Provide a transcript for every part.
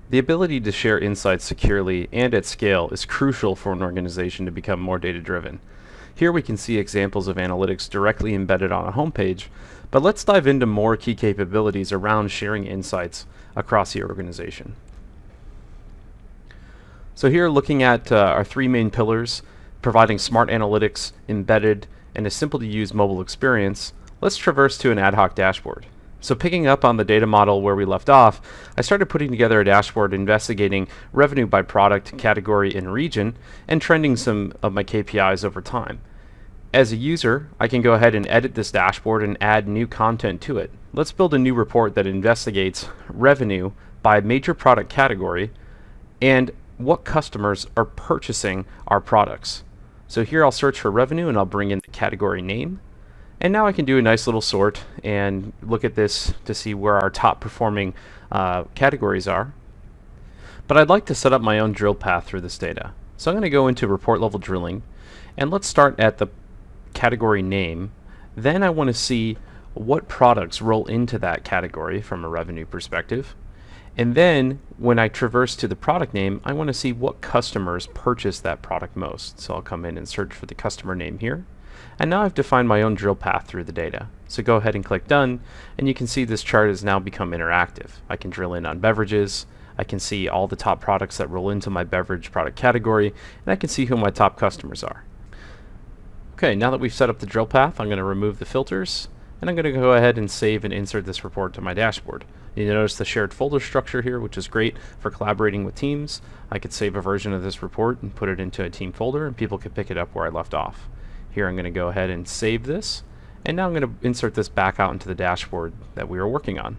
The ability to share insights securely and at scale is crucial for an organization to become more data-driven. Here we can see examples of analytics directly embedded on a homepage, but let's dive into more key capabilities around sharing insights across the organization. So here, looking at our three main pillars, providing smart analytics, embedded, and a simple to use mobile experience, let's traverse to an ad hoc dashboard. So picking up on the data model where we left off, I started putting together a dashboard investigating revenue by product, category, and region, and trending some of my KPIs over time. As a user, I can go ahead and edit this dashboard and add new content to it. Let's build a new report that investigates revenue by major product category and what customers are purchasing our products. So here I'll search for revenue and I'll bring in the category name. And now I can do a nice little sort and look at this to see where our top performing categories are. But I'd like to set up my own drill path through this data. So I'm going to go into report level drilling, and let's start at the category name. Then I want to see what products roll into that category from a revenue perspective. And then when I traverse to the product name, I want to see what customers purchase that product most. So I'll come in and search for the customer name here. And now I've defined my own drill path through the data. So go ahead and click done, and you can see this chart has now become interactive. I can drill in on beverages, I can see all the top products that roll into my beverage product category, and I can see who my top customers are. Okay, now that we've set up the drill path, I'm going to remove the filters, and I'm going to go ahead and save and insert this report to my dashboard. You notice the shared folder structure here, which is great for collaborating with teams. I could save a version of this report and put it into a team folder, and people could pick it up where I left off. Here I'm going to go ahead and save this, and now I'm going to insert this back out into the dashboard that we were working on.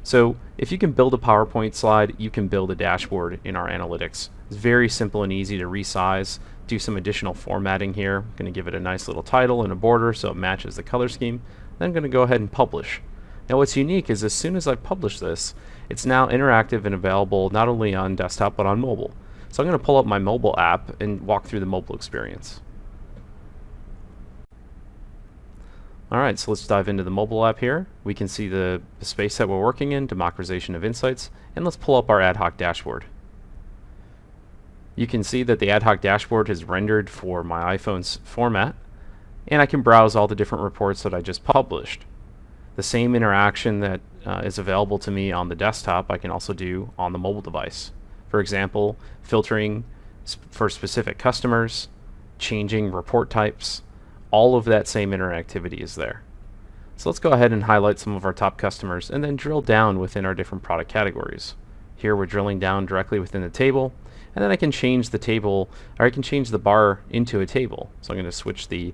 So if you can build a PowerPoint slide, you can build a dashboard in our analytics. It's very simple and easy to resize, do some additional formatting here. I'm going to give it a nice little title and a border so it matches the color scheme. Then I'm going to go ahead and publish. Now what's unique is as soon as I publish this, it's now interactive and available not only on desktop but on mobile. So I'm going to pull up my mobile app and walk through the mobile experience. Alright, so let's dive into the mobile app here. We can see the space that we're working in, democratization of insights, and let's pull up our ad hoc dashboard. You can see that the ad hoc dashboard is rendered for my iPhone's format, and I can browse all the different reports that I just published. The same interaction that is available to me on the desktop I can also do on the mobile device. For example, filtering for specific customers, changing report types, all of that same interactivity is there. So let's go ahead and highlight some of our top customers and then drill down within our different product categories. Here we're drilling down directly within the table, and then I can change the table, or I can change the bar into a table. So I'm going to switch the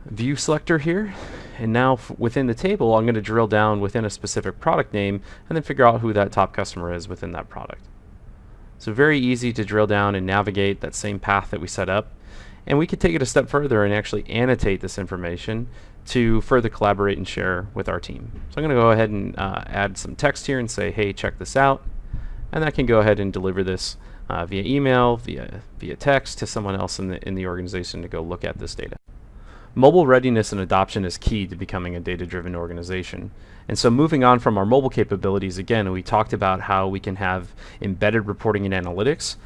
view selector here, and now within the table I'm going to drill down within a specific product name and then figure out who that top customer is within that product. So very easy to drill down and navigate that same path that we set up. And we could take it a step further and actually annotate this information to further collaborate and share with our team. So I'm going to go ahead and add some text here and say, hey, check this out. And I can go ahead and deliver this via email, via text to someone else in the organization to go look at this data. Mobile readiness and adoption is key to becoming a data-driven organization. And so moving on from our mobile capabilities, again, we talked about how we can have embedded reporting and analytics.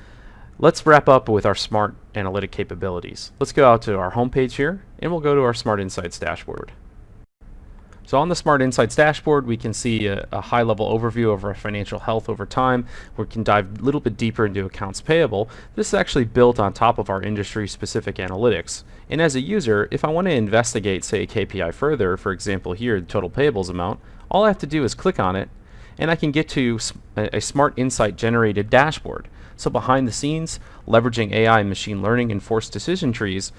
Let's wrap up with our smart analytic capabilities. Let's go out to our home page here, and we'll go to our Smart Insights dashboard. So on the Smart Insights dashboard, we can see a high-level overview of our financial health over time. We can dive a little bit deeper into accounts payable. This is actually built on top of our industry-specific analytics. And as a user, if I want to investigate, say, a KPI further, for example here, the total payables amount, all I have to do is click on it, and I can get to a Smart Insight generated dashboard. So behind the scenes, leveraging AI and machine learning and forced decision trees,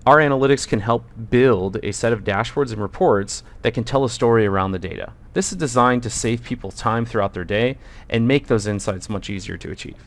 our analytics can help build a set of dashboards and reports that can tell a story around the data. This is designed to save people time throughout their day and make those insights much easier to achieve.